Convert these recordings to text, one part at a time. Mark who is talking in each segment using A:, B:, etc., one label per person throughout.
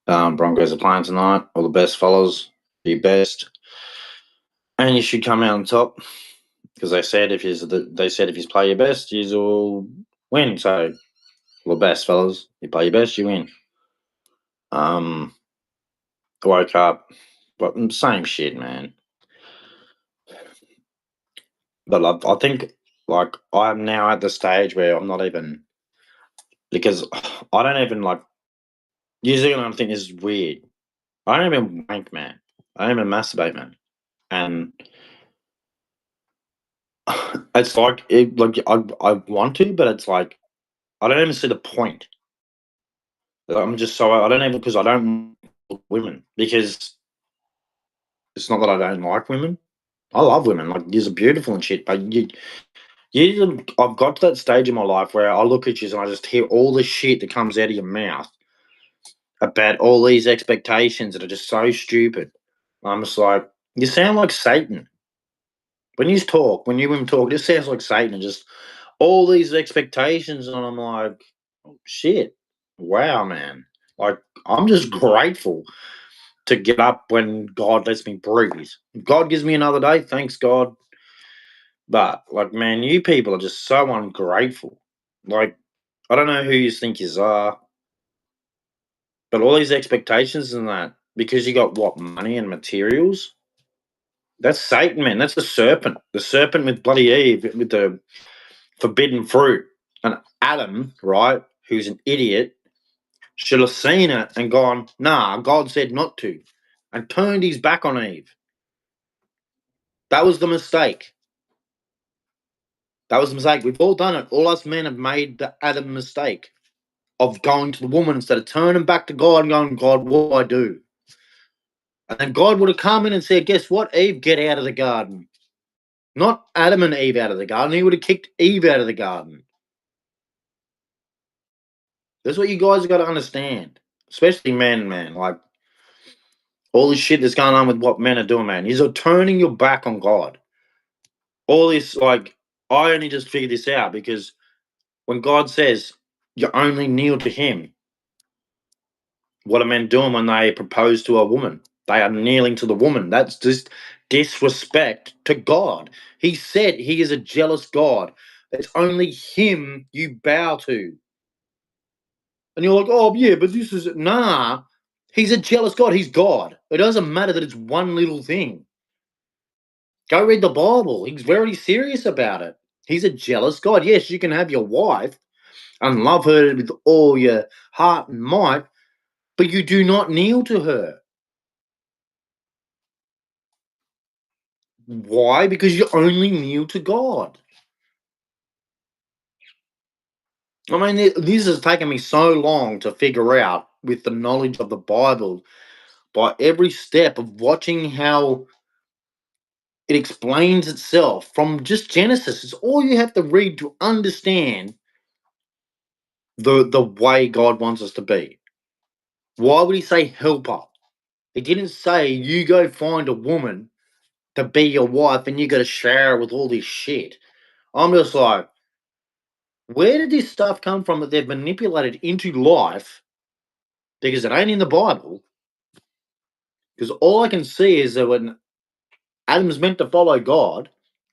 A: Broncos are playing tonight. All the best fellas, be best, and you should come out on top because they said if you play your best, you will win. So all the best fellas, you play your best, you win. Woke up, but same shit, man. But I think like I'm now at the stage where I'm not even because I don't even like. Usually, I think this is weird. I don't even wank, man. I don't even masturbate, man. And it's like I want to, but it's like I don't even see the point. I'm just so I don't even because I don't like women because it's not that I don't like women. I love women. Like you're beautiful and shit, but I've got to that stage in my life where I look at you and I just hear all the shit that comes out of your mouth about all these expectations that are just so stupid. I'm just like, you sound like Satan. When you women talk, it just sounds like Satan and just all these expectations. And I'm like, oh, shit. Wow, man. Like, I'm just grateful to get up when God lets me breathe. If God gives me another day, thanks God. But, like, man, you people are just so ungrateful. Like, I don't know who you think you are, but all these expectations and that, because you got what, money and materials? That's Satan, man. That's the serpent. The serpent with bloody Eve, with the forbidden fruit. And Adam, right, who's an idiot, should have seen it and gone, nah, God said not to, and turned his back on Eve. That was the mistake. That was the mistake. We've all done it. All us men have made the Adam mistake of going to the woman instead of turning back to God and going, God, what do I do? And then God would have come in and said, guess what, Eve, get out of the garden. Not Adam and Eve out of the garden. He would have kicked Eve out of the garden. That's what you guys have got to understand, especially men, man. Like, all this shit that's going on with what men are doing, man. You're turning your back on God. All this, like, I only just figured this out because when God says you only kneel to Him, what are men doing when they propose to a woman? They are kneeling to the woman. That's just disrespect to God. He said He is a jealous God. It's only Him you bow to. And you're like, oh, yeah, but this is. Nah, He's a jealous God. He's God. It doesn't matter that it's one little thing. Go read the Bible. He's very serious about it. He's a jealous God. Yes, you can have your wife and love her with all your heart and might, but you do not kneel to her. Why? Because you only kneel to God. I mean, this has taken me so long to figure out with the knowledge of the Bible by every step of watching how it explains itself from just Genesis. It's all you have to read to understand the way God wants us to be. Why would He say helper? He didn't say you go find a woman to be your wife and you got to share with all this shit. I'm just like, where did this stuff come from that they've manipulated into life? Because it ain't in the Bible. Because all I can see is that when Adam's meant to follow God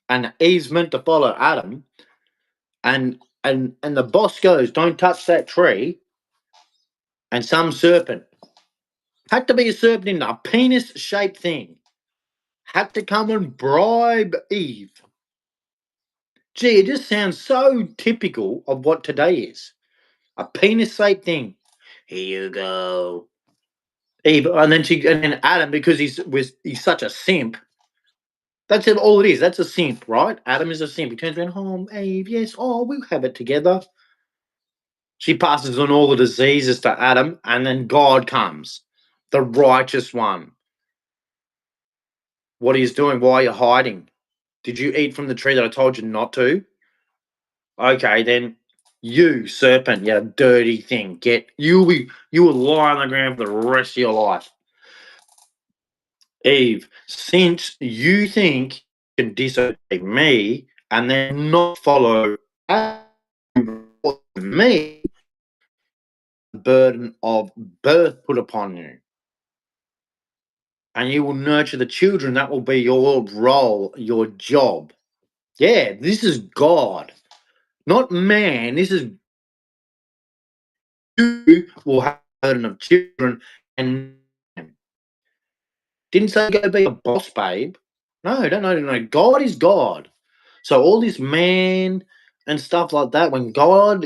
A: and Eve's meant to follow Adam, and the boss goes, don't touch that tree, and some serpent had to be a serpent in a penis shaped thing, had to come and bribe Eve. Gee, it just sounds so typical of what today is. A penis-shaped thing. Here you go. Eve, and then Adam, because he's such a simp. That's all it is. That's a simp, right? Adam is a simp. He turns around, oh, Eve, yes, oh, we'll have it together. She passes on all the diseases to Adam, and then God comes, the righteous one. What he's doing? Why are you hiding? Did you eat from the tree that I told you not to? Okay, then you serpent, you dirty thing. You will lie on the ground for the rest of your life. Eve, since you think you can disobey me and then not follow me, burden of birth put upon you. And you will nurture the children. That will be your role, your job. Yeah, this is God, not man. This is you will have a burden of children and didn't say go be a boss, babe. No, don't know. No. God is God. So all this man and stuff like that, when God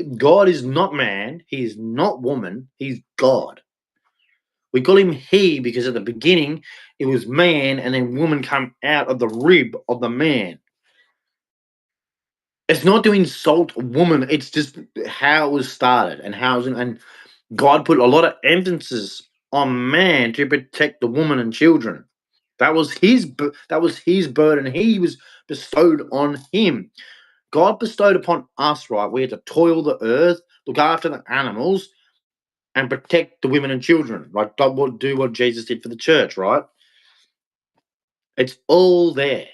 A: is not man, he is not woman, he's God. We call him he because at the beginning it was man and then woman come out of the rib of the man. It's not to insult woman, it's just how it was started and and God put a lot of emphasis on man to protect the woman and children. That was his burden. He was bestowed on him. God bestowed upon us, right? We had to toil the earth, look after the animals, and protect the women and children. Like God would do what Jesus did for the church, right? It's all there.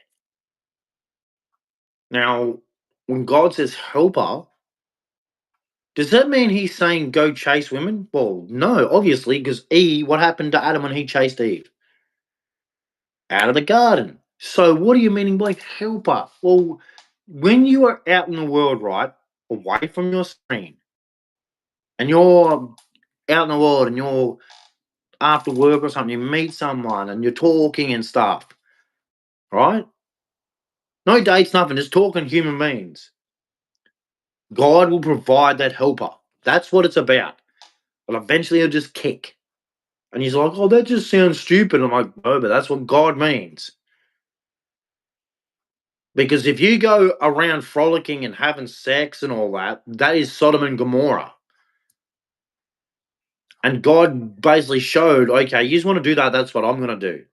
A: Now, when God says helper, does that mean he's saying go chase women? Well, no, obviously, because what happened to Adam when he chased Eve? Out of the garden. So what are you meaning by helper? Well, when you are out in the world, right, away from your screen, and you're out in the world and you're after work or something, you meet someone and you're talking and stuff, right? No dates, nothing, just talking human beings. God will provide that helper. That's what it's about. But eventually he'll just kick. And he's like, oh, that just sounds stupid. I'm like, no, but that's what God means. Because if you go around frolicking and having sex and all that, that is Sodom and Gomorrah. And God basically showed, okay, you just want to do that, that's what I'm going to do.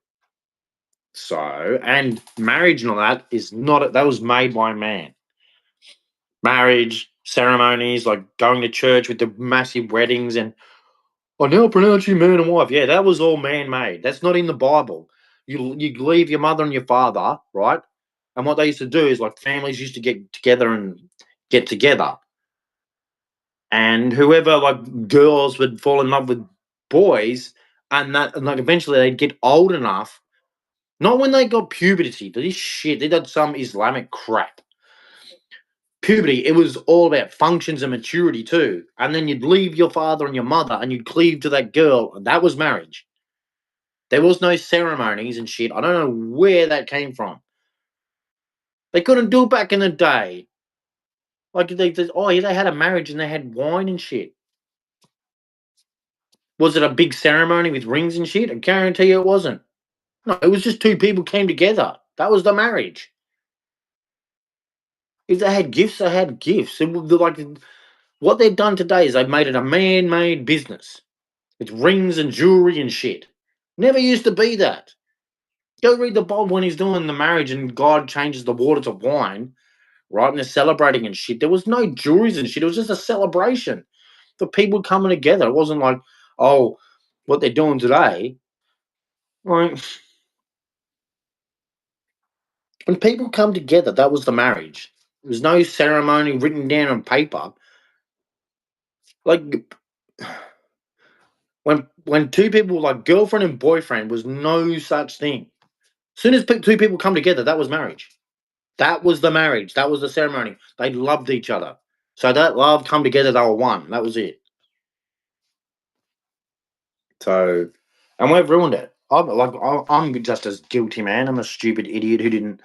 A: So, and marriage and all that is not, that was made by man. Marriage, ceremonies, like going to church with the massive weddings and, I now pronounce you man and wife. Yeah, that was all man made. That's not in the Bible. You leave your mother and your father, right? And what they used to do is like families used to get together and get together. And whoever like girls would fall in love with boys, and like eventually they'd get old enough. Not when they got puberty. This shit, they did some Islamic crap. Puberty, it was all about functions and maturity too. And then you'd leave your father and your mother and you'd cleave to that girl. And that was marriage. There was no ceremonies and shit. I don't know where that came from. They couldn't do it back in the day. Like they had a marriage and they had wine and shit. Was it a big ceremony with rings and shit? I guarantee you it wasn't. No, it was just two people came together. That was the marriage. If they had gifts, they had gifts. Like what they've done today is they've made it a man-made business. It's rings and jewelry and shit. Never used to be that. Go read the Bible when he's doing the marriage and God changes the water to wine, right? And they're celebrating and shit. There was no jewelries and shit. It was just a celebration for people coming together. It wasn't like, oh, what they're doing today. Like, when people come together, that was the marriage. There's no ceremony written down on paper. Like when two people like girlfriend and boyfriend was no such thing. As soon as two people come together, that was marriage. That was the marriage. That was the ceremony. They loved each other. So that love come together, they were one. That was it. So, and we've ruined it. I'm just as guilty, man. I'm a stupid idiot who didn't.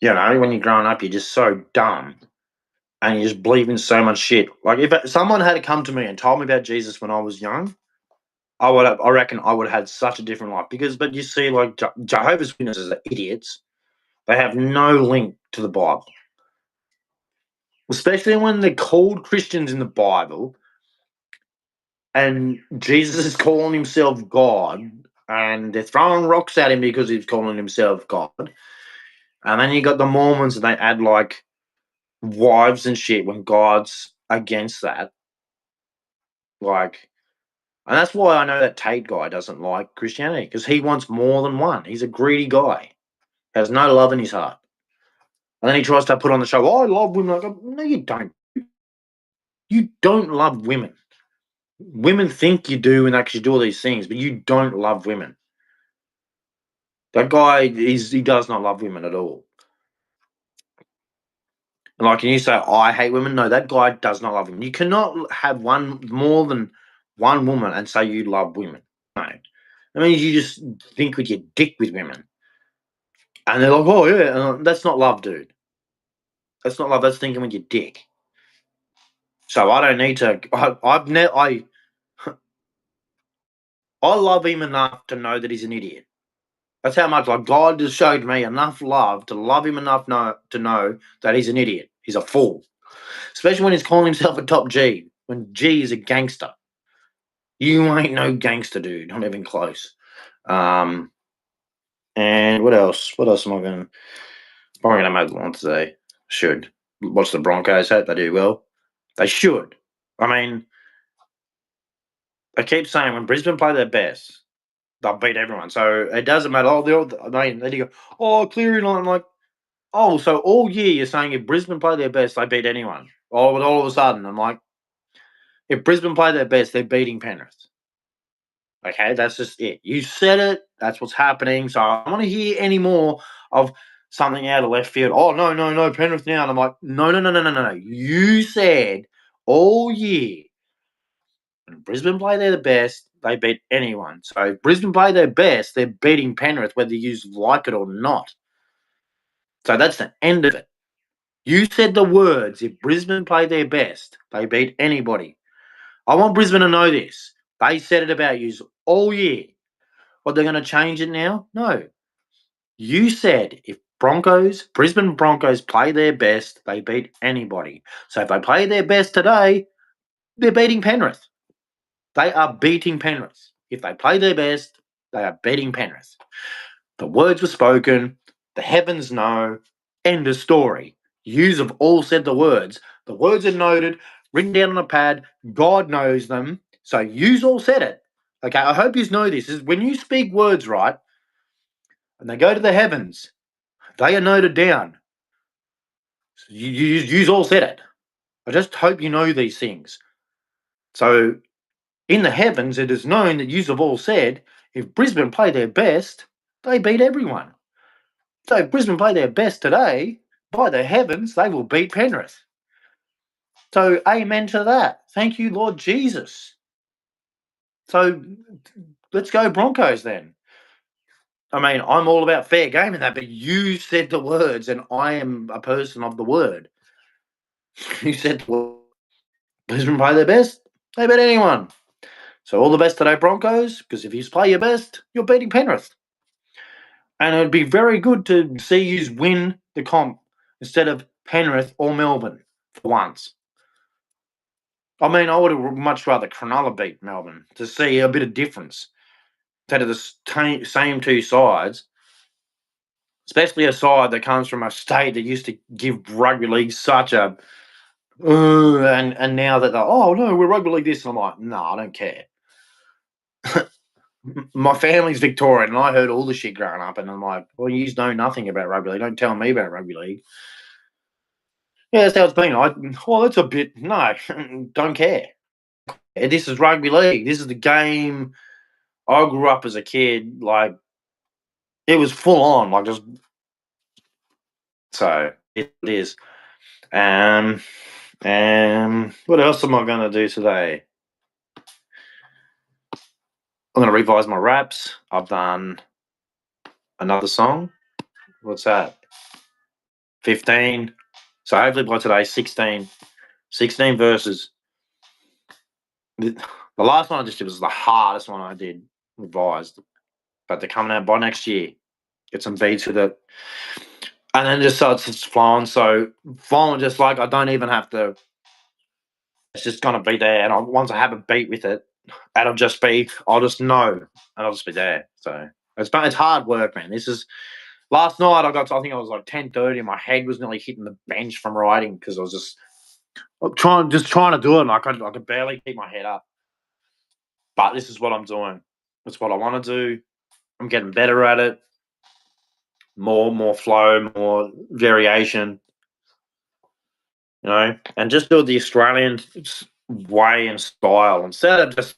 A: You know, when you're growing up, you're just so dumb, and you just believe in so much shit. Like if someone had come to me and told me about Jesus when I was young, I reckon I would have had such a different life. But you see, like Jehovah's Witnesses are idiots. They have no link to the Bible, especially when they're called Christians in the Bible, and Jesus is calling himself God, and they're throwing rocks at him because he's calling himself God. And then you got the Mormons, and they add like wives and shit when God's against that. Like, and that's why I know that Tate guy doesn't like Christianity because he wants more than one. He's a greedy guy, has no love in his heart. And then he tries to put on the show, oh, I love women. I go, no, you don't. You don't love women. Women think you do and actually do all these things, but you don't love women. That guy he does not love women at all. And like, can you say I hate women? No, that guy does not love women. You cannot have more than one woman and say you love women. No, I mean you just think with your dick with women, and they're like, oh yeah, that's not love, dude. That's not love. That's thinking with your dick. So I don't need to. I love him enough to know that he's an idiot. That's how much like God just showed me enough love to love him enough to know that he's an idiot. He's a fool, especially when he's calling himself a top G. When G is a gangster, you ain't no gangster, dude. Not even close. And what else? What else am I going? Probably gonna make one today. Should watch the Broncos. Hope they do well. They should. I mean, I keep saying when Brisbane play their best, they'll beat everyone. So it doesn't matter. Oh, then you go, oh, Cleary line. I'm like, oh, so all year you're saying if Brisbane play their best, they beat anyone. Oh, but all of a sudden, I'm like, if Brisbane play their best, they're beating Penrith. Okay, that's just it. You said it. That's what's happening. So I don't want to hear any more of something out of left field. Oh, no, Penrith now. And I'm like, no. You said all year when Brisbane play their best, they beat anyone. So if Brisbane play their best, they're beating Penrith, whether you like it or not. So that's the end of it. You said the words, if Brisbane play their best, they beat anybody. I want Brisbane to know this. They said it about you all year. What, they're going to change it now? No. You said if Brisbane Broncos play their best, they beat anybody. So if they play their best today, they're beating Penrith. They are beating Penrith. If they play their best, they are beating Penrith. The words were spoken. The heavens know. End of story. Yous have all said the words. The words are noted, written down on a pad. God knows them. So yous all said it. Okay, I hope yous know this. Is when you speak words, right, and they go to the heavens, they are noted down. Yous all said it. I just hope you know these things. So in the heavens, it is known that yous have all said, if Brisbane play their best, they beat everyone. So if Brisbane play their best today, by the heavens, they will beat Penrith. So amen to that. Thank you, Lord Jesus. So let's go Broncos then. I mean, I'm all about fair game in that, but you said the words, and I am a person of the word. You said Brisbane play their best, they beat anyone. So all the best today, Broncos, because if you play your best, you're beating Penrith. And it would be very good to see you win the comp instead of Penrith or Melbourne for once. I mean, I would have much rather Cronulla beat Melbourne to see a bit of difference instead of the same two sides, especially a side that comes from a state that used to give rugby league such a and now that they're, oh no, we're rugby league this, and I'm like, no, I don't care. My family's Victorian, and I heard all the shit growing up, and I'm like, well, you know nothing about rugby league. Don't tell me about rugby league. Yeah, that's how it's been. That's a bit, no, don't care. This is rugby league. This is the game I grew up as a kid. Like, it was full on, like just, so it is. And what else am I going to do today? I'm going to revise my raps. I've done another song. What's that? 15. So hopefully by today, 16 verses. The last one I just did was the hardest one I did, revised. But they're coming out by next year. Get some beats with it. And then just so it's flowing. So flowing just like I don't even have to. It's just going to be there. And once I have a beat with it, I'll just know. And I'll just be there. So it's hard work, man. This is. Last night I think I was like 10:30 and my head was nearly hitting the bench from writing because I was just trying to do it and I could barely keep my head up. But this is what I'm doing. That's what I want to do. I'm getting better at it. More flow, more variation. And just do the Australian way and style instead of just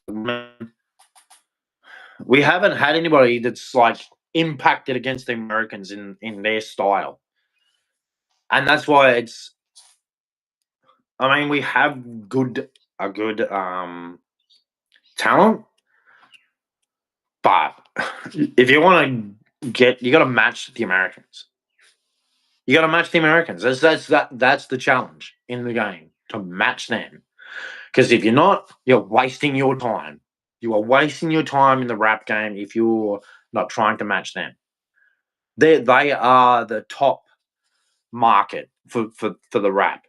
A: we haven't had anybody that's like impacted against the Americans in their style, and that's why it's. I mean, we have good talent, but if you want to you got to match the Americans. You got to match the Americans. That's the challenge in the game, to match them. Because if you're not, you're wasting your time. You are wasting your time in the rap game if you're not trying to match them. They are the top market for the rap.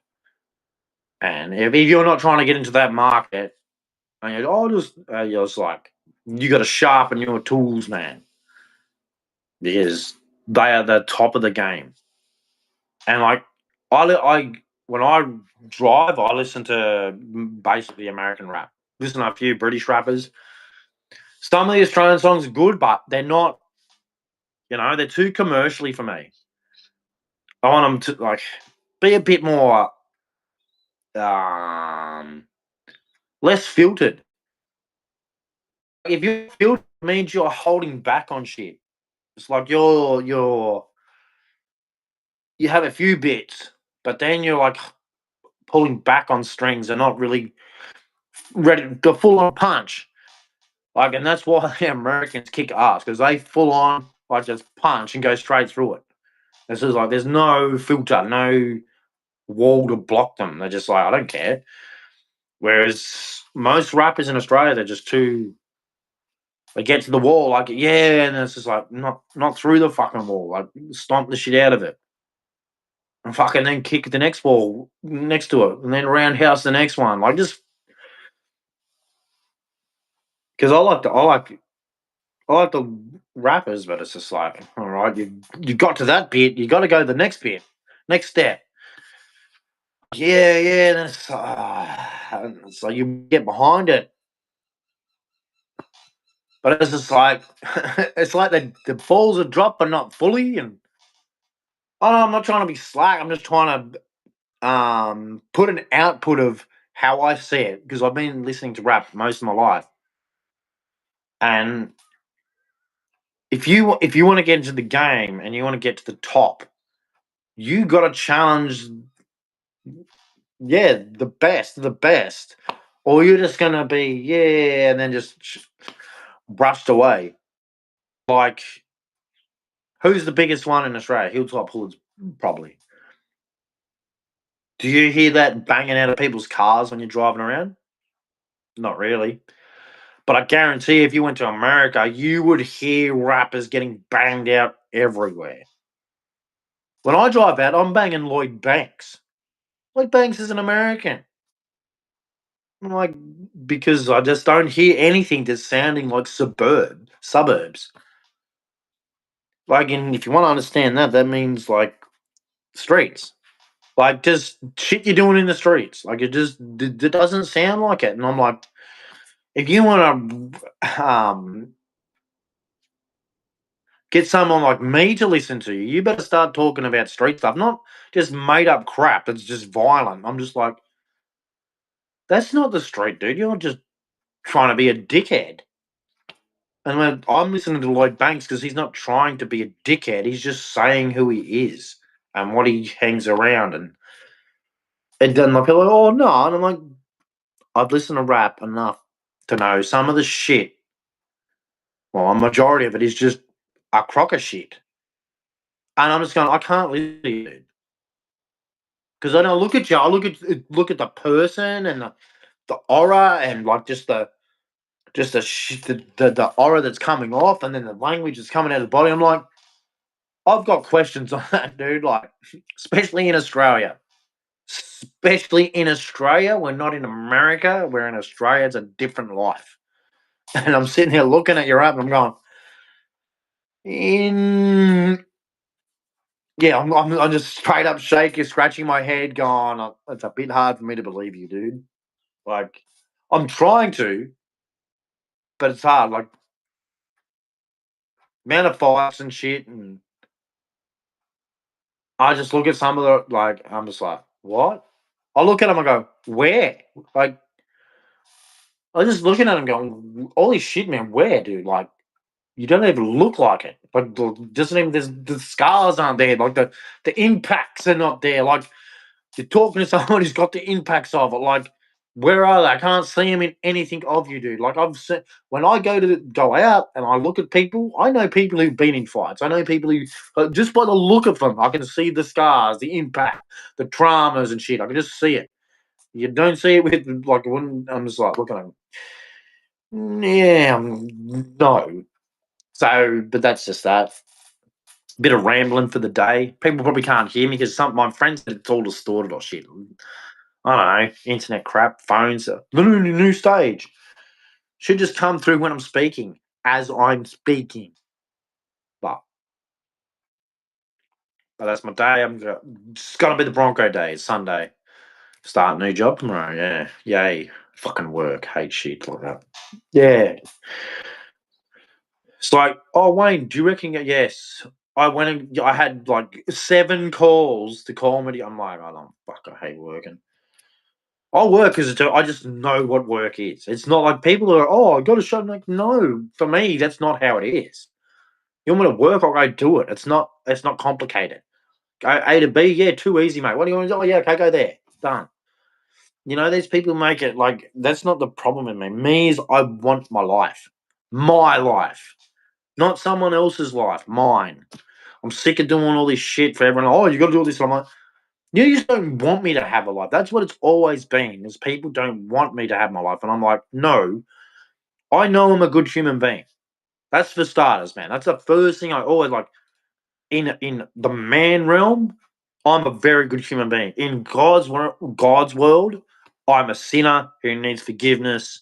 A: And if you're not trying to get into that market, and you're just like, you got to sharpen your tools, man, because they are the top of the game. And like, I when I drive, I listen to basically American rap. Listen to a few British rappers. Some of the Australian songs are good, but they're not. They're too commercially for me. I want them to like be a bit more um, less filtered. If you filter, it means you're holding back on shit. It's like you have a few bits, but then you're like pulling back on strings and not really ready to full on punch. Like, and that's why the Americans kick ass, because they full on like just punch and go straight through it. This is like there's no filter, no wall to block them. They're just like, I don't care. Whereas most rappers in Australia, they're just too. They get to the wall, like, yeah, and it's just like not through the fucking wall, like stomp the shit out of it, and fucking then kick the next wall next to it, and then roundhouse the next one, like just because I like the rappers, but it's just like, all right, you got to that bit, you got to go to the next bit, next step. Yeah, yeah. Then it's like you get behind it, but it's just like it's like the balls are dropped, but not fully. And oh, I'm not trying to be slack. I'm just trying to put an output of how I see it, because I've been listening to rap most of my life, and if you want to get into the game and you want to get to the top, you got to challenge, yeah, the best, or you're just gonna be, yeah, and then just brushed away. Like, who's the biggest one in Australia? Hilltop Hoods, probably. Do you hear that banging out of people's cars when you're driving around? Not really. But I guarantee if you went to America, you would hear rappers getting banged out everywhere. When I drive out, I'm banging Lloyd Banks. Lloyd Banks is an American. I'm like, because I just don't hear anything that's sounding like suburbs. Like, and if you want to understand that, that means like streets. Like, just shit you're doing in the streets. Like, it doesn't sound like it. And I'm like, if you want to get someone like me to listen to you, you better start talking about street stuff, not just made up crap that's just violent. I'm just like, that's not the street, dude. You're just trying to be a dickhead. And when I'm listening to Lloyd Banks, because he's not trying to be a dickhead, he's just saying who he is and what he hangs around. And then like people are like, oh no, and I'm like, I've listened to rap enough to know some of the shit. Well, a majority of it is just a crock of shit. And I'm just going, I can't listen to you, because I don't look at you. I look at the person and the aura, and like just the aura that's coming off, and then the language that's coming out of the body. I'm like, I've got questions on that, dude. Like, especially in Australia. Especially in Australia, we're not in America. We're in Australia. It's a different life. And I'm sitting here looking at your app, and I'm going, in yeah, I'm just straight up shaking, scratching my head, going, it's a bit hard for me to believe you, dude. Like, I'm trying to, but it's hard. Like, amount of fights and shit, and I just look at some of the like, I'm just like, what? I look at them, I go, where? Like, I was just looking at him going, holy shit, man, where, dude? Like, you don't even look like it. Like, doesn't even, the scars aren't there. Like, the impacts are not there. Like, you're talking to someone who's got the impacts of it. Like, where are they? I can't see them in anything of you, dude. Like, I've seen, when I go out and I look at people, I know people who've been in fights. I know people who, just by the look of them, I can see the scars, the impact, the traumas and shit. I can just see it. You don't see it with, like, when I'm just like, looking at them. Yeah, no. So, but that's just that. Bit of rambling for the day. People probably can't hear me because some my friends said it's all distorted or shit. I don't know, internet crap, phones, the new stage. Should just come through when I'm speaking, as I'm speaking. But, but that's my day. It's gonna be the Bronco day. It's Sunday. Start a new job tomorrow. Yeah, yay. Fucking work. Hate shit like that. Yeah. It's like, oh, Wayne, do you reckon? Yes. I went and I had like 7 calls to comedy. I'm like, I don't fuck. I hate working. I work as I just know what work is. It's not like people are, oh, I got to show. I'm like, no, for me, that's not how it is. You want me to work? I'll go do it. It's not. It's not complicated. Go A to B. Yeah, too easy, mate. What do you want to do? Oh, yeah, okay, go there. Done. You know, these people make it like that's not the problem with me. Me is I want my life, not someone else's life, mine. I'm sick of doing all this shit for everyone. Oh, you got to do all this. I'm like, you just don't want me to have a life. That's what it's always been. Is people don't want me to have my life, and I'm like, no, I know I'm a good human being. That's for starters, man. That's the first thing I always like. In the man realm, I'm a very good human being. In God's world, I'm a sinner who needs forgiveness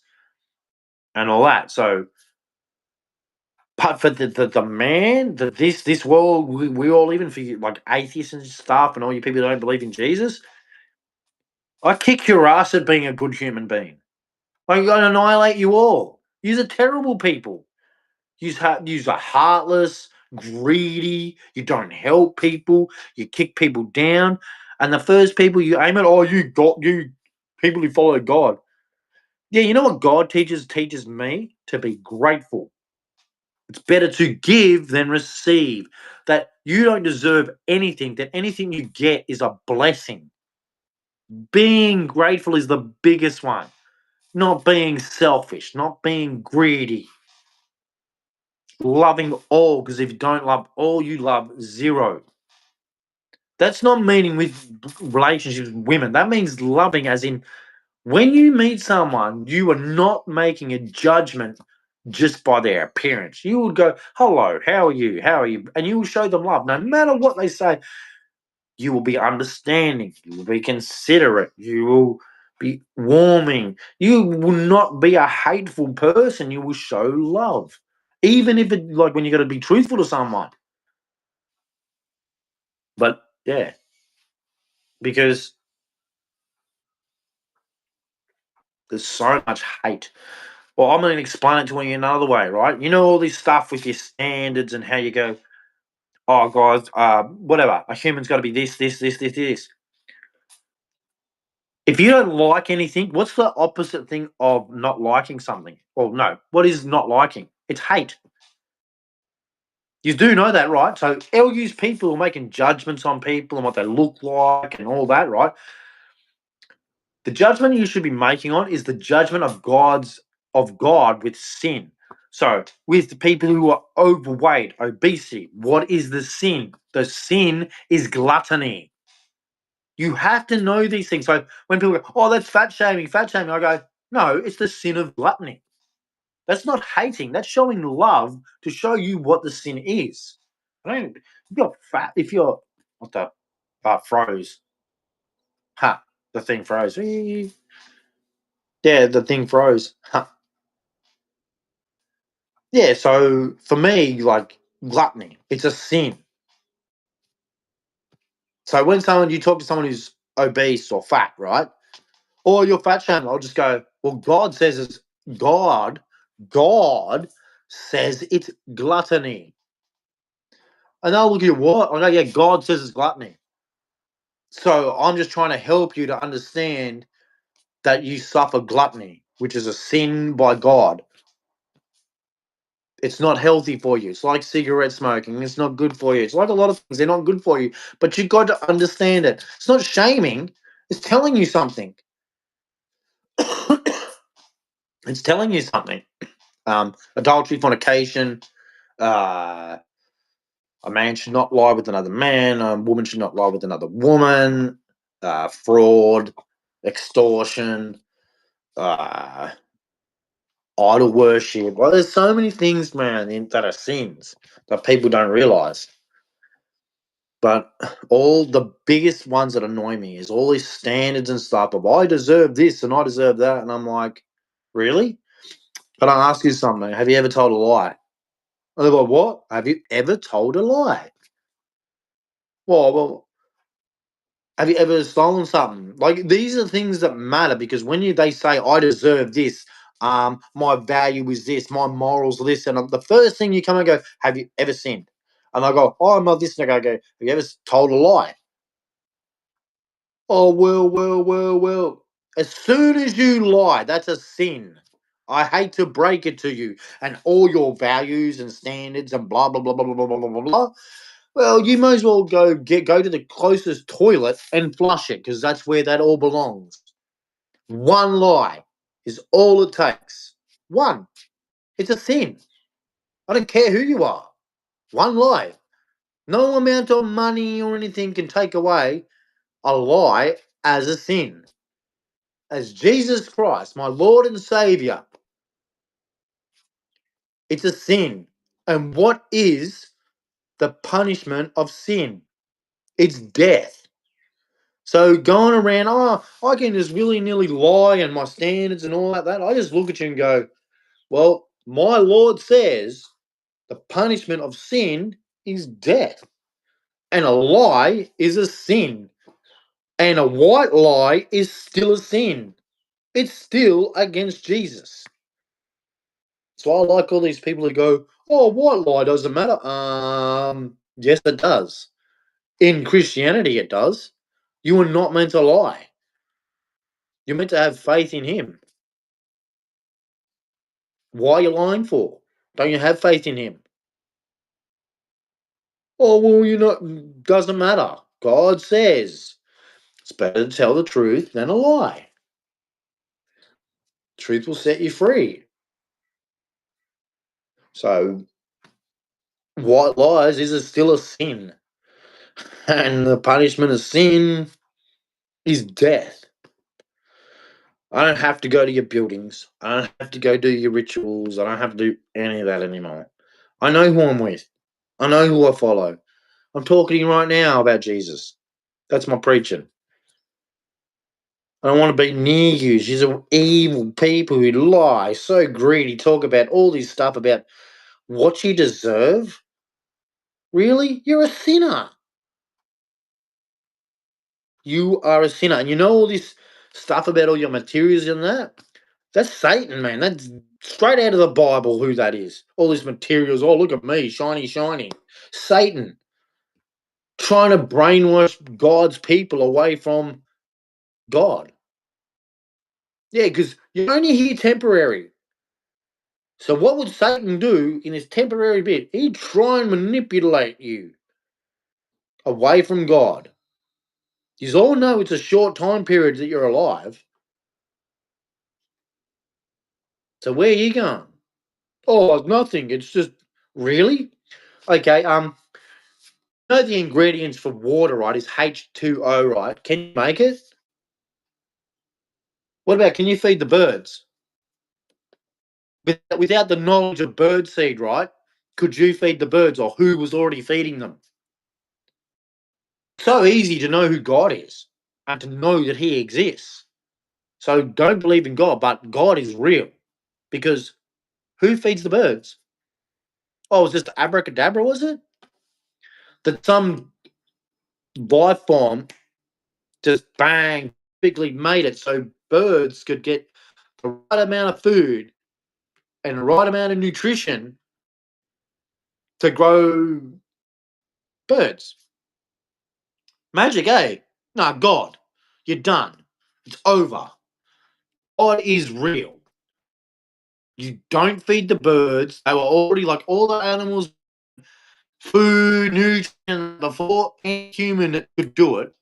A: and all that. So, but for the man, this world we all live in, for you, like atheists and stuff, and all you people who don't believe in Jesus, I kick your ass at being a good human being. I'm gonna annihilate you all. You're terrible people. You're heartless, greedy. You don't help people. You kick people down, and the first people you aim at, oh, you people who follow God. Yeah, you know what God teaches me to be grateful. It's better to give than receive. That you don't deserve anything. That anything you get is a blessing. Being grateful is the biggest one. Not being selfish, not being greedy, loving all, because if you don't love all, you love zero. That's not meaning with relationships with women. That means loving, as in when you meet someone, you are not making a judgment just by their appearance. You would go, hello, how are you? How are you? And you will show them love. No matter what they say, you will be understanding. You will be considerate. You will be warming. You will not be a hateful person. You will show love. Even if it, like, when you got to be truthful to someone. But yeah, because there's so much hate. Well, I'm going to explain it to you another way, right? You know all this stuff with your standards and how you go, oh, guys, whatever. A human's got to be this. If you don't like anything, what's the opposite thing of not liking something? Well, no. What is not liking? It's hate. You do know that, right? So all these people are making judgments on people and what they look like and all that, right? The judgment you should be making on is the judgment of God with sin. So with the people who are overweight, obesity, what is the sin? The sin is gluttony. You have to know these things. So when people go, oh, that's fat shaming, I go, no, it's the sin of gluttony. That's not hating. That's showing love to show you what the sin is. I don't. If you're fat, if you're what the froze, ha, the thing froze. Yeah, the thing froze. Ha. Yeah. So for me, like gluttony, it's a sin. So when you talk to someone who's obese or fat, right? Or you're fat shaming, I'll just go, well, God, God says it's gluttony. And they'll look at you, what? I go, yeah, God says it's gluttony. So I'm just trying to help you to understand that you suffer gluttony. which is a sin by God. It's not healthy for you. It's like cigarette smoking. It's not good for you. It's like a lot of things. They're not good for you. But you've got to understand it. It's not shaming. It's telling you something. It's telling you something. Adultery, fornication. A man should not lie with another man. A woman should not lie with another woman. Fraud, extortion, idol worship. Well, there's so many things, man, that are sins that people don't realize. But all the biggest ones that annoy me is all these standards and stuff of I deserve this and I deserve that. And I'm like, really? But I'll ask you something. Have you ever told a lie? And they're like, what? Have you ever told a lie? Well, have you ever stolen something? Like these are things that matter because when they say I deserve this, my value is this, my morals are this, and the first thing you come and go, have you ever sinned? And I go, oh, I'm not this, and I go, have you ever told a lie? Oh, well. As soon as you lie, that's a sin. I hate to break it to you. And all your values and standards and blah, blah, blah, blah, blah, blah, blah, blah, blah. Well, you might as well go to the closest toilet and flush it because that's where that all belongs. One lie is all it takes. One. It's a sin. I don't care who you are. One lie. No amount of money or anything can take away a lie as a sin. As Jesus Christ, my Lord and Savior, it's a sin. And what is the punishment of sin? It's death. So going around, oh, I can just willy-nilly lie and my standards and all that, I just look at you and go, well, my Lord says the punishment of sin is death. And a lie is a sin. And a white lie is still a sin. It's still against Jesus. So I like all these people who go, oh, white lie doesn't matter. Yes, it does. In Christianity, it does. You are not meant to lie. You're meant to have faith in him. Why are you lying for? Don't you have faith in him? Oh, well, doesn't matter. God says it's better to tell the truth than a lie. Truth will set you free. So, white lies is still a sin. And the punishment of sin is death. I don't have to go to your buildings. I don't have to go do your rituals. I don't have to do any of that anymore. I know who I'm with. I know who I follow. I'm talking to you right now about Jesus. That's my preaching. I don't want to be near you. She's evil people who lie, so greedy, talk about all this stuff about what you deserve. Really? You're a sinner. You are a sinner. And you know all this stuff about all your materials and that? That's Satan, man. That's straight out of the Bible who that is. All these materials. Oh, look at me. Shiny, shiny. Satan. Trying to brainwash God's people away from God. Yeah, because you're only here temporary. So what would Satan do in his temporary bit? He'd try and manipulate you away from God. You all know it's a short time period that you're alive. So where are you going? Oh, nothing. It's just really? Okay, know the ingredients for water, right, is H2O, right? Can you make it? What about can you feed the birds? Without the knowledge of bird seed, right? Could you feed the birds or who was already feeding them? So easy to know who God is and to know that he exists. So don't believe in God, but God is real. Because who feeds the birds? Oh, it was just abracadabra, was it? That some life form just bang, quickly made it so birds could get the right amount of food and the right amount of nutrition to grow birds. Magic, eh? No, God, you're done. It's over. God is real. You don't feed the birds. They were already like all the animals, food, nutrition before any human could do it.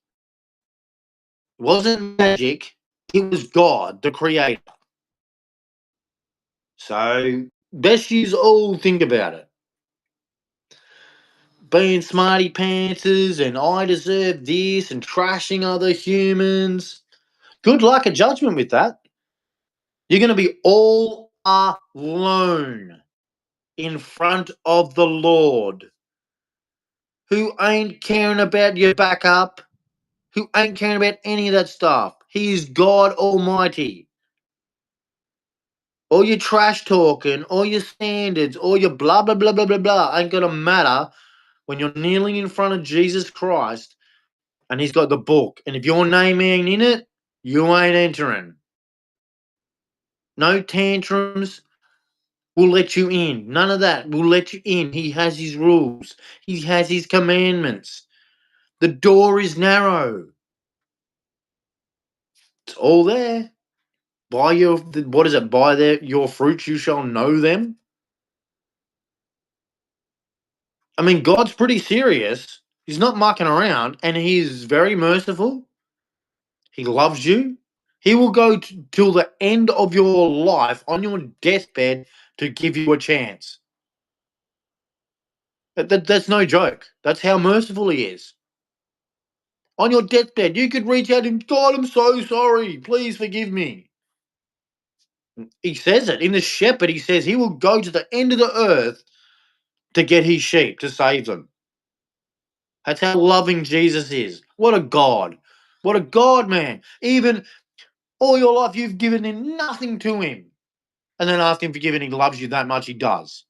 A: It wasn't magic. It was God, the creator. So best you all think about it. Being smarty pantsers and I deserve this and trashing other humans. Good luck at judgment with that. You're going to be all alone in front of the Lord, who ain't caring about your backup, who ain't caring about any of that stuff. He is God Almighty. All your trash talking, all your standards, all your blah, blah, blah, blah, blah, blah ain't going to matter when you're kneeling in front of Jesus Christ and he's got the book. And if your name ain't in it, you ain't entering. No tantrums. We'll let you in. None of that. We'll let you in. He has his rules. He has his commandments. The door is narrow. It's all there. By your, what is it? By your fruits you shall know them. I mean, God's pretty serious. He's not mucking around, and he's very merciful. He loves you. He will go till the end of your life on your deathbed to give you a chance. That's no joke. That's how merciful he is. On your deathbed, you could reach out and God, I'm so sorry. Please forgive me. He says it in the shepherd. He says he will go to the end of the earth to get his sheep, to save them. That's how loving Jesus is. What a God. What a God, man. Even all your life you've given him nothing to him. And then ask him for forgiveness. He loves you that much, he does.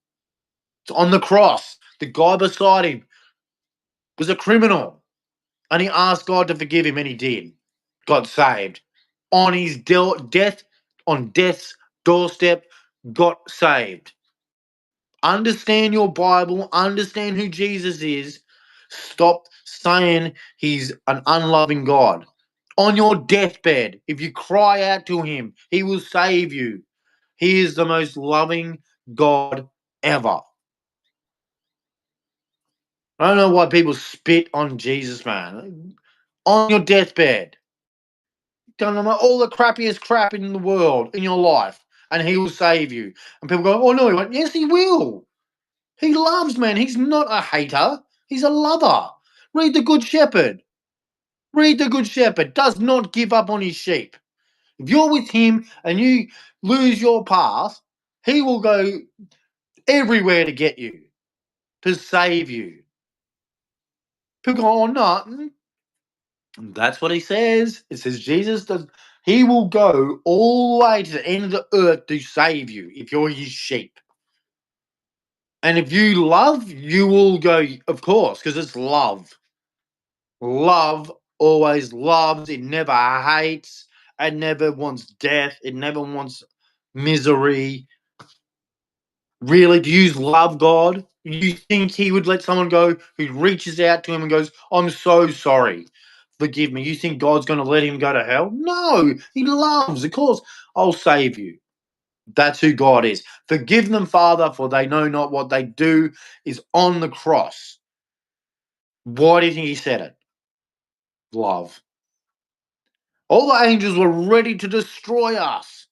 A: It's on the cross. The guy beside him was a criminal. And he asked God to forgive him, and he did. Got saved. On his death, on death's doorstep, got saved. Understand your Bible. Understand who Jesus is. Stop saying he's an unloving God. On your deathbed, if you cry out to him, he will save you. He is the most loving God ever. I don't know why people spit on Jesus, man. On your deathbed. Tell him all the crappiest crap in the world, in your life, and he will save you. And people go, oh no, he won't. Yes, he will. He loves, man. He's not a hater. He's a lover. Read the Good Shepherd. Read the Good Shepherd. Does not give up on his sheep. If you're with him and you lose your path, he will go everywhere to get you, to save you. People go, oh no. That's what he says. It says Jesus does. He will go all the way to the end of the earth to save you if you're his sheep. And if you love, you will go, of course, because it's love. Love always loves. It never hates. It never wants death. It never wants misery. Really, do you love God? You think he would let someone go who reaches out to him and goes, I'm so sorry. Forgive me. You think God's going to let him go to hell? No, he loves. Of course, I'll save you. That's who God is. Forgive them, Father, for they know not what they do, is on the cross. Why do you think he said it? Love. All the angels were ready to destroy us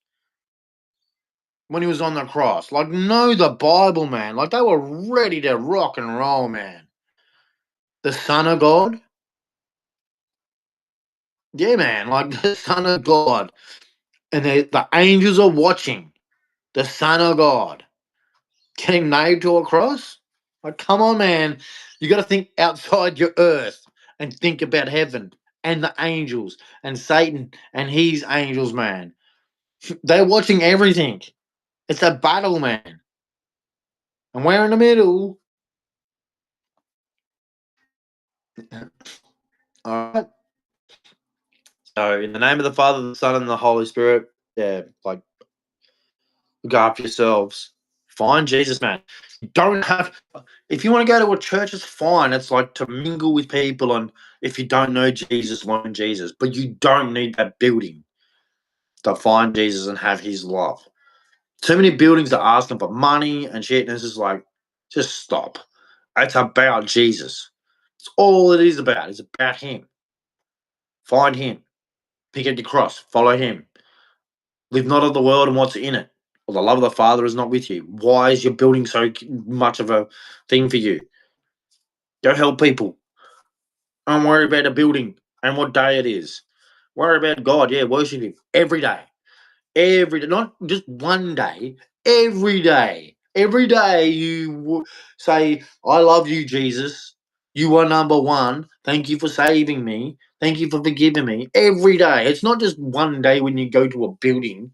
A: when he was on the cross. Like, know the Bible, man. Like, they were ready to rock and roll, man. The Son of God. Yeah, man. Like, the Son of God. And the angels are watching. The Son of God getting nailed to a cross. Like, come on, man. You got to think outside your earth and think about heaven and the angels and Satan and his angels, man. They're watching everything. It's a battle, man. And we're in the middle. All right. So, in the name of the Father, the Son, and the Holy Spirit, yeah, like, look after yourselves. Find Jesus, man. You don't have. If you want to go to a church, it's fine. It's like to mingle with people, and if you don't know Jesus, learn Jesus. But you don't need that building to find Jesus and have His love. Too many buildings are asking for money and shit, and it's just like, just stop. It's about Jesus. It's all it is about. It's about him. Find him. Pick up your cross. Follow him. Live not of the world and what's in it. Or the love of the Father is not with you. Why is your building so much of a thing for you? Go help people. Don't worry about a building and what day it is. Worry about God. Yeah, worship him every day. Every day. Not just one day. Every day. Every day you say, I love you, Jesus. You are number one. Thank you for saving me. Thank you for forgiving me. Every day. It's not just one day when you go to a building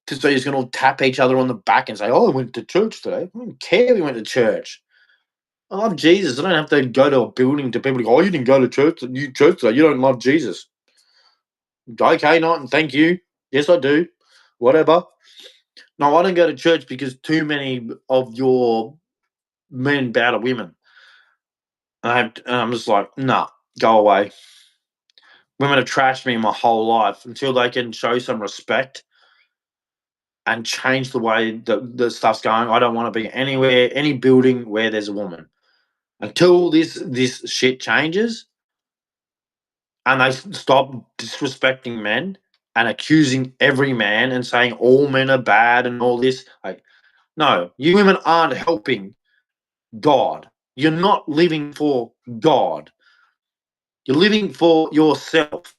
A: to so you're going to tap each other on the back and say, oh, I went to church today. I don't care if you went to church. I love Jesus. I don't have to go to a building to people go, oh, you didn't go to church today. You don't love Jesus. Okay, not thank you. Yes, I do. Whatever. No, I don't go to church because too many of your men bow to women. And I'm just like, nah, go away. Women have trashed me my whole life until they can show some respect and change the way the stuff's going. I don't want to be anywhere, any building where there's a woman. Until this shit changes and they stop disrespecting men and accusing every man and saying all men are bad and all this. Like, no, you women aren't helping God. You're not living for God. You're living for yourself.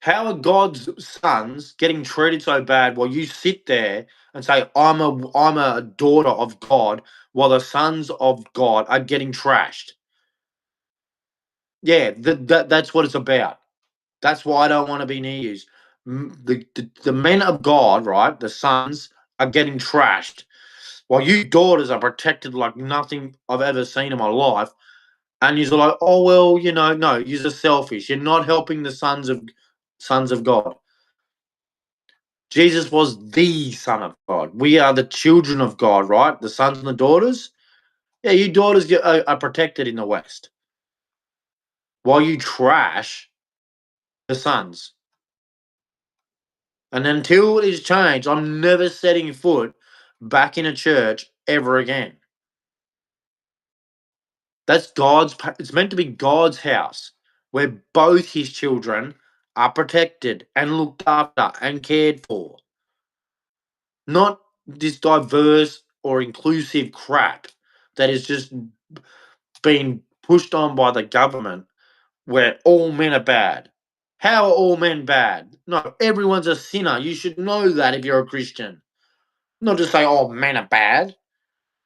A: How are God's sons getting treated so bad while you sit there and say, I'm a daughter of God, while the sons of God are getting trashed? Yeah, that's what it's about. That's why I don't want to be near you. The men of God, right, the sons, are getting trashed, while you daughters are protected like nothing I've ever seen in my life. And you're like, oh well, no, you're selfish. You're not helping the sons of God. Jesus was the Son of God. We are the children of God, right? The sons and the daughters. Yeah, you daughters are protected in the West, while you trash the sons. And until it is changed, I'm never setting foot back in a church ever again. That's God's. It's meant to be God's house, where both His children are protected and looked after and cared for. Not this diverse or inclusive crap that is just being pushed on by the government, where all men are bad. How are all men bad? No, everyone's a sinner. You should know that if you're a Christian. Not just say, oh, men are bad.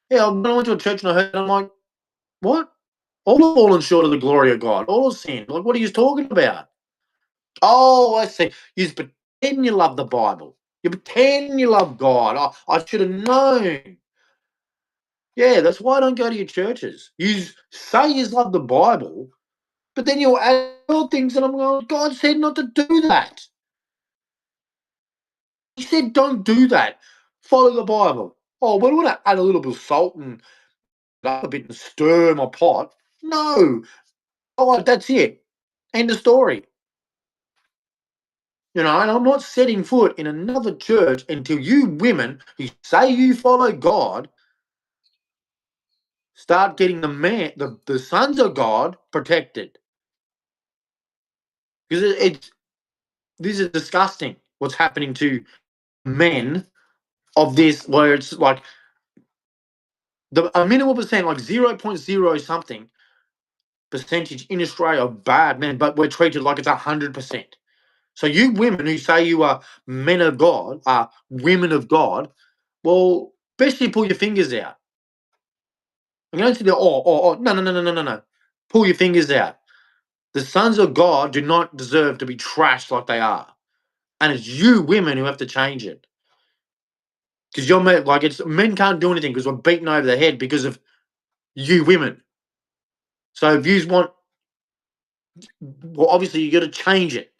A: Yeah, when I went to a church and I heard it, I'm like, what? All have fallen short of the glory of God. All have sinned. Like, what are you talking about? Oh, I see. You pretend you love the Bible. You pretend you love God. I should have known. Yeah, that's why I don't go to your churches. You say you love the Bible, but then you'll add all things, and I'm going, God said not to do that. He said don't do that. Follow the Bible. Oh, but I want to add a little bit of salt and a bit and stir my pot. No. Oh, that's it. End of story. And I'm not setting foot in another church until you women who say you follow God start getting the sons of God protected. Because this is disgusting what's happening to men of this, where it's like a minimal percent, like 0.0 something percentage in Australia of bad men, but we're treated like it's 100%. So you women who say you are men of God, are women of God, well, best you pull your fingers out. And you don't sit there, no. Pull your fingers out. The sons of God do not deserve to be trashed like they are. And it's you women who have to change it. Because you're men can't do anything because we're beaten over the head because of you women. So if you want, well, obviously you got to change it.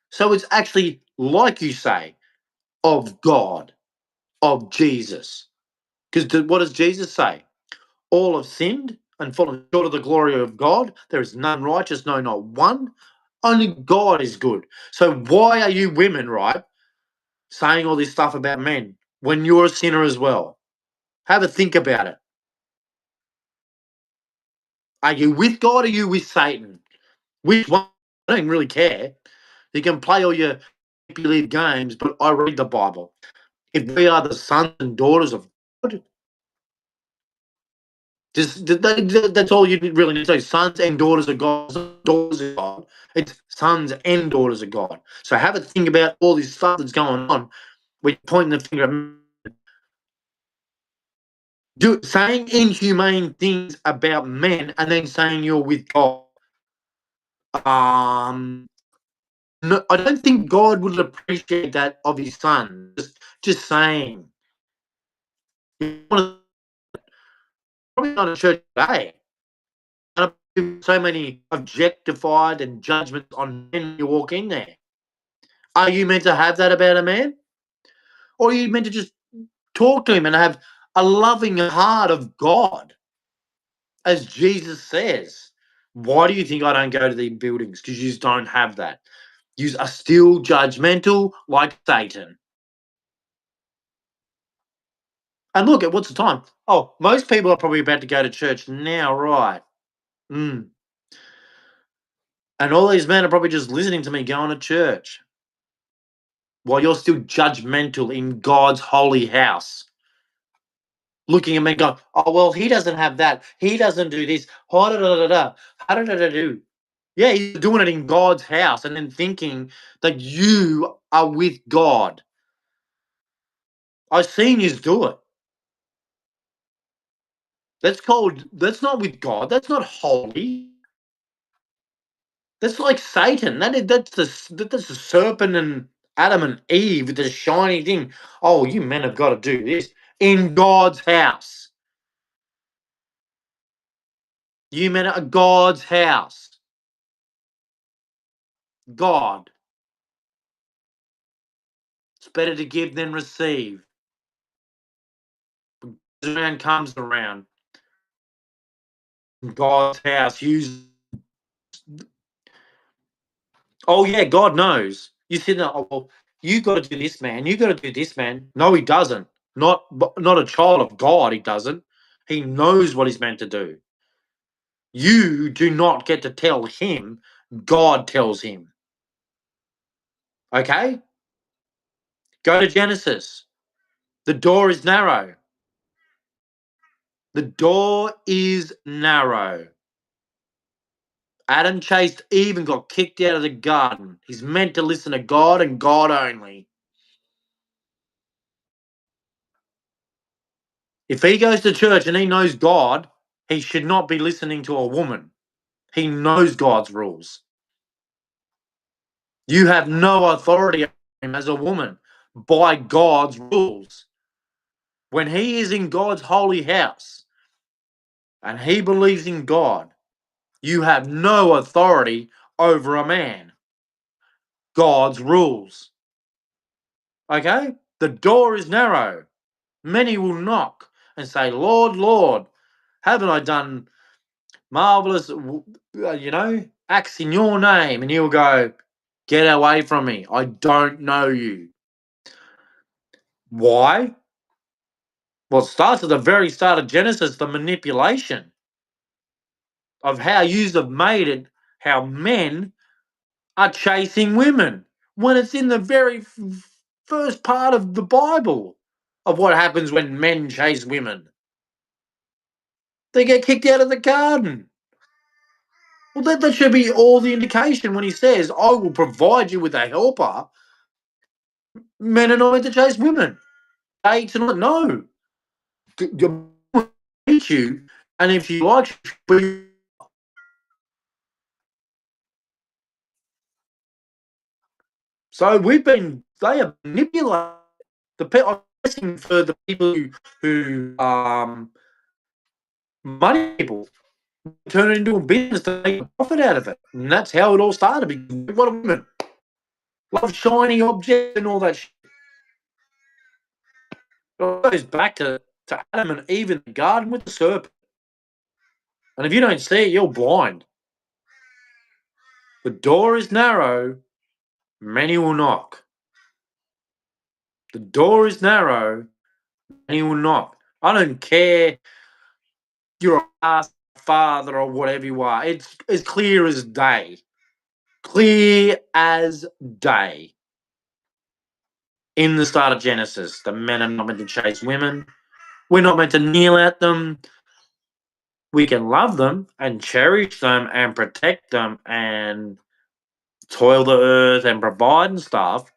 A: So it's actually like you say, of God, of Jesus. Because what does Jesus say? All have sinned and fallen short of the glory of God. There is none righteous, no, not one. Only God is good. So why are you women, right, saying all this stuff about men when you're a sinner as well? Have a think about it. Are you with God or are you with Satan? Which one? I don't really care. You can play all your believe games, but I read the Bible. If we are the sons and daughters of God, that's all you really need to say. Sons and daughters of God, daughters of God. It's sons and daughters of God. So have a think about all this stuff that's going on. We're pointing the finger at saying inhumane things about men and then saying you're with God. No, I don't think God would appreciate that of his son. Just saying. Probably not a church today. So many objectified and judgments on men when you walk in there. Are you meant to have that about a man? Or are you meant to just talk to him and have a loving heart of God? As Jesus says. Why do you think I don't go to these buildings? Because you just don't have that. You are still judgmental like Satan. And look at what's the time? Oh, most people are probably about to go to church now, right? And all these men are probably just listening to me going to church while you're still judgmental in God's holy house. Looking at me going, oh, well, he doesn't have that. He doesn't do this. How did I do? Yeah, he's doing it in God's house and then thinking that you are with God. I've seen you do it. That's not with God. That's not holy. That's like Satan. That's the serpent and Adam and Eve with the shiny thing. Oh, you men have got to do this in God's house. You men are God's house. God. It's better to give than receive. Around comes around. God's house. Oh yeah, God knows. You sit there. Oh, well, you got to do this, man. You got to do this, man. No, he doesn't. Not a child of God. He doesn't. He knows what he's meant to do. You do not get to tell him. God tells him. Okay? Go to Genesis. The door is narrow. The door is narrow. Adam chased Eve and got kicked out of the garden. He's meant to listen to God and God only. If he goes to church and he knows God, he should not be listening to a woman. He knows God's rules. You have no authority over him as a woman by God's rules. When he is in God's holy house and he believes in God, you have no authority over a man. God's rules. Okay? The door is narrow. Many will knock and say, Lord, Lord, haven't I done marvelous, acts in your name? And he'll go, get away from me. I don't know you. Why? Well, it starts at the very start of Genesis, the manipulation of how you have made it, how men are chasing women when it's in the very first part of the Bible of what happens when men chase women. They get kicked out of the garden. Well, that should be all the indication when he says, I will provide you with a helper. Men are not meant to chase women. No. You hate you, and if you like you, so they are manipulating the people. I'm guessing for the people who money people turn it into a business to make a profit out of it. And that's how it all started. Because a lot of women love shiny objects and all that shit. It goes back to Adam and Eve in the garden with the serpent. And if you don't see it, you're blind. The door is narrow, many will knock. The door is narrow, and he will knock. I don't care you're a pastor, father, or whatever you are. It's as clear as day. Clear as day. In the start of Genesis, the men are not meant to chase women. We're not meant to kneel at them. We can love them and cherish them and protect them and toil the earth and provide and stuff,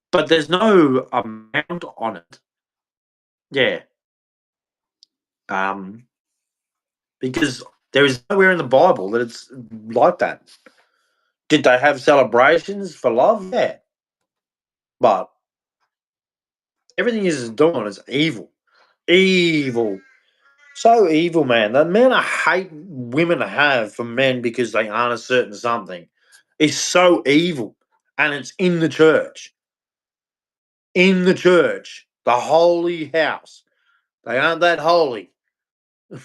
A: but there's no amount on it. Yeah. Because there is nowhere in the Bible that it's like that. Did they have celebrations for love? Yeah. But everything is doing is evil. Evil. So evil, man. The amount of hate women have for men because they aren't a certain something is so evil. And it's in the church. In the church. The holy house. They aren't that holy.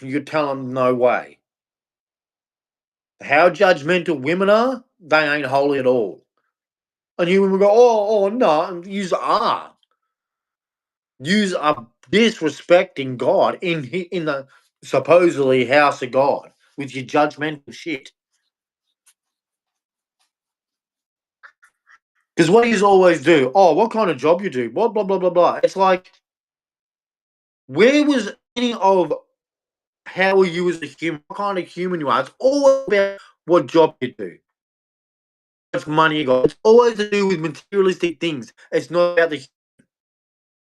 A: You tell them no way. How judgmental women are, they ain't holy at all. And you will go, oh, no, yous are. Yous are disrespecting God in the supposedly house of God with your judgmental shit. Because what do you always do? Oh, what kind of job you do? Blah, blah, blah, blah, blah. It's like, where was any of how are you as a human, what kind of human you are? It's all about what job you do. How much money you got. It's always to do with materialistic things. It's not about the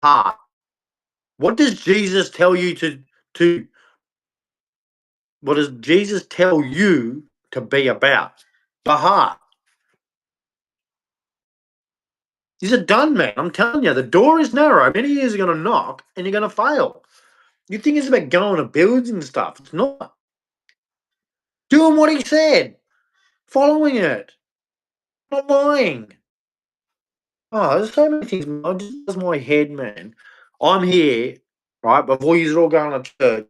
A: heart. What does Jesus tell you to what does Jesus tell you to be about? The heart. He's a done man. I'm telling you, the door is narrow. Many years are going to knock and you're going to fail. You think it's about going to builds and stuff. It's not. Doing what he said. Following it. Not lying. Oh, there's so many things. It just does my head, man. I'm here, right, before you're all going to church,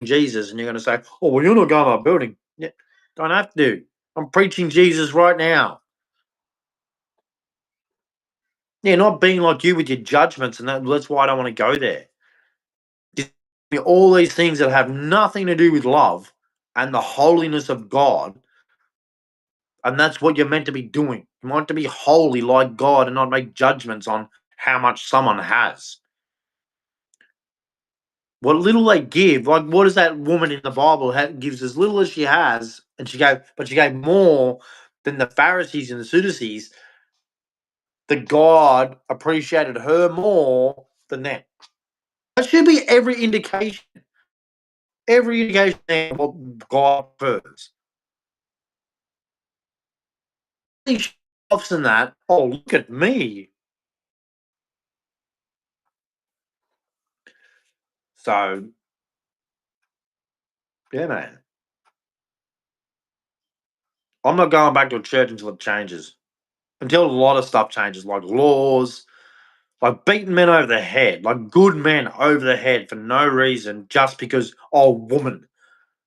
A: Jesus, and you're going to say, oh, well, you're not going to a building. Yeah, don't have to. I'm preaching Jesus right now. Yeah, not being like you with your judgments, and that's why I don't want to go there. Just all these things that have nothing to do with love and the holiness of God, and that's what you're meant to be doing. You're meant to be holy like God and not make judgments on how much someone has. What little they give, like what does that woman in the Bible gives as little as she has, and she gave more than the Pharisees and the Sadducees. The God appreciated her more than them. That should be every indication of what God prefers. He shows in that. Oh, look at me. So, yeah, man. I'm not going back to a church until it changes. Until a lot of stuff changes, like laws, like beating men over the head, like good men over the head for no reason, just because, oh, woman,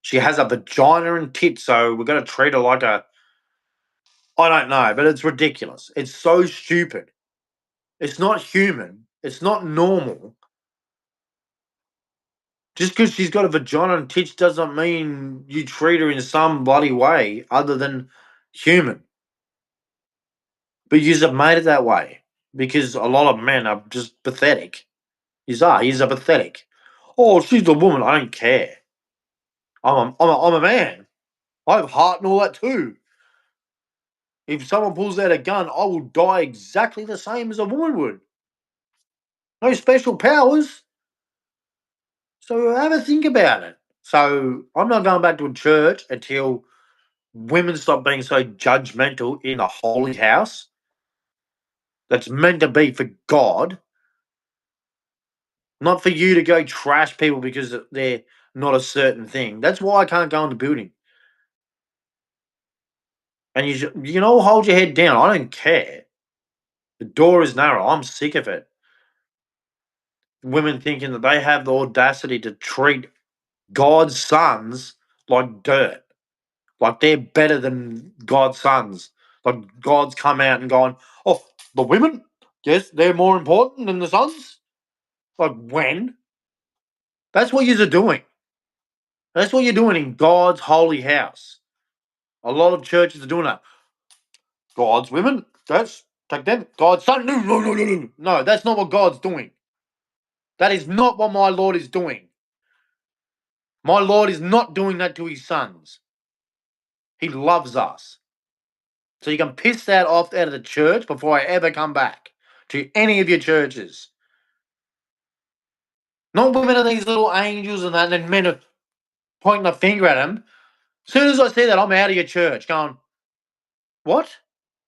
A: she has a vagina and tits, so we're going to treat her like a. I don't know, but it's ridiculous. It's so stupid. It's not human. It's not normal. Just because she's got a vagina and tits doesn't mean you treat her in some bloody way other than human. But yous have made it that way because a lot of men are just pathetic. Yous are. Yous are pathetic. Oh, she's a woman. I don't care. I'm a man. I have heart and all that too. If someone pulls out a gun, I will die exactly the same as a woman would. No special powers. So have a think about it. So I'm not going back to a church until women stop being so judgmental in a holy house that's meant to be for God, not for you to go trash people because they're not a certain thing. That's why I can't go in the building. And you can all hold your head down. I don't care. The door is narrow. I'm sick of it. Women thinking that they have the audacity to treat God's sons like dirt. Like they're better than God's sons. Like God's come out and gone, oh, the women, Yes, they're more important than the sons. Like when? That's what you're doing. That's what you're doing in God's holy house. A lot of churches are doing that. God's women, that's take them. God's son, no, no, no, no, no. No, that's not what God's doing. That is not what my Lord is doing. My Lord is not doing that to his sons. He loves us. So you can piss that off out of the church before I ever come back to any of your churches. Not women are these little angels and that, and then men are pointing a finger at them. As soon as I say that, I'm out of your church going, what?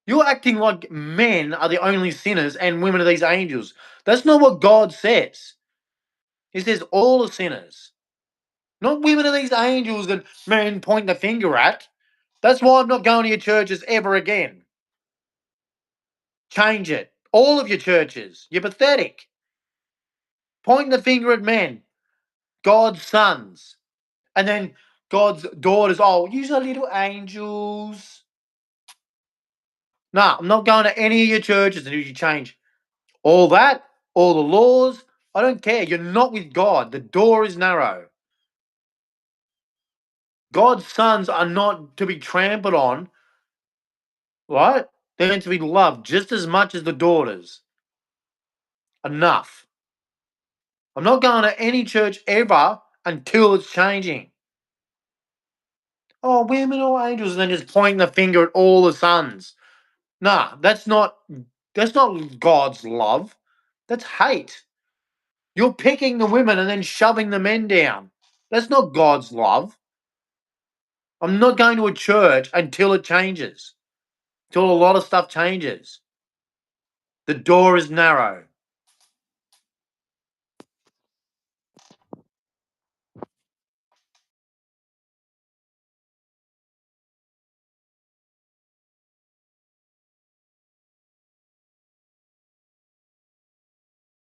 A: You're acting like men are the only sinners and women are these angels. That's not what God says. He says all are sinners. Not women are these angels that men point the finger at. That's why I'm not going to your churches ever again. Change it. All of your churches. You're pathetic. Pointing the finger at men. God's sons. And then God's daughters. Oh, you are little angels. No, I'm not going to any of your churches until you change all that, all the laws. I don't care. You're not with God. The door is narrow. God's sons are not to be trampled on, right? They're meant to be loved just as much as the daughters. Enough. I'm not going to any church ever until it's changing. Oh, women or angels, and then just pointing the finger at all the sons. Nah, that's not God's love. That's hate. You're picking the women and then shoving the men down. That's not God's love. I'm not going to a church until it changes. Until a lot of stuff changes. The door is narrow.